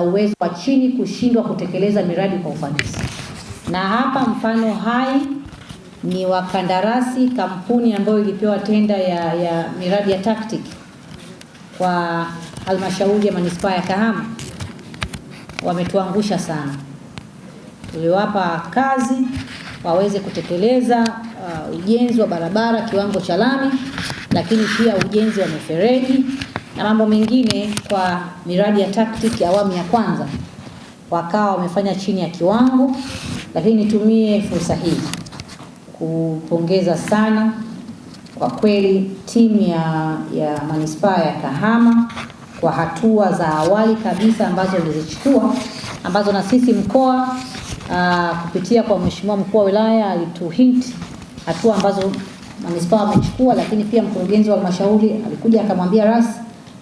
na uwezo wa chini kushindwa kutekeleza miradi kwa ufanisi. Na hapa mfano hai ni wakandarasi kampuni ambayo ilipewa tenda ya miradi ya TACTIC kwa halmashauri ya manispaa ya Kahama. Wametuangusha sana. Tuliwapa kazi waweze kutekeleza ujenzi wa barabara kiwango cha lami, lakini pia ujenzi wa mifereji na mambo mengine kwa miradi ya TACTIC awamu ya kwanza. Wakawa wamefanya chini ya kiwango, lakini nitumie fursa hii kupongeza sana kwa kweli timu ya manispaa ya Kahama kwa hatua za awali kabisa ambazo walizichukua, ambazo na sisi mkoa kupitia kwa Mheshimiwa Mkuu wa Wilaya alituhint hatua ambazo manispaa wamechukua, lakini pia mkurugenzi wa halmashauri alikuja akamwambia RAS,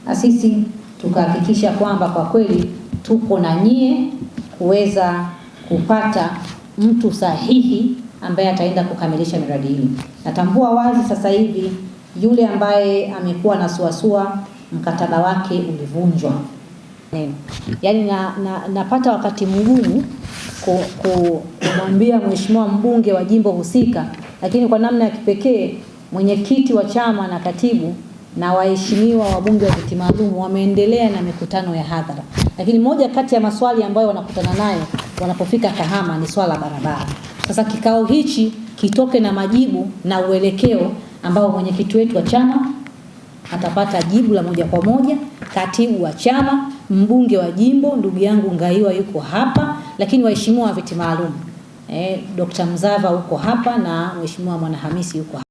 na sisi tukahakikisha kwamba kwa kweli tuko na nyie kuweza kupata mtu sahihi ambaye ataenda kukamilisha miradi hii. Natambua wazi sasa hivi yule ambaye amekuwa na suasua mkataba wake ulivunjwa. Yaani napata wakati mgumu kumwambia mheshimiwa mbunge wa jimbo husika, lakini kwa namna ya kipekee mwenyekiti wa chama na katibu na waheshimiwa wabunge wa viti maalum wameendelea na mikutano ya hadhara. Lakini moja kati ya maswali ambayo wanakutana nayo wanapofika Kahama ni swala barabara. Sasa kikao hichi kitoke na majibu na uelekeo ambao mwenyekiti wetu wa chama atapata jibu la moja kwa moja, katibu wa chama, mbunge wa jimbo ndugu yangu Ngaiwa yuko hapa, lakini waheshimiwa wa viti maalum Dr. Mzava uko hapa na mheshimiwa Mwanahamisi yuko hapa.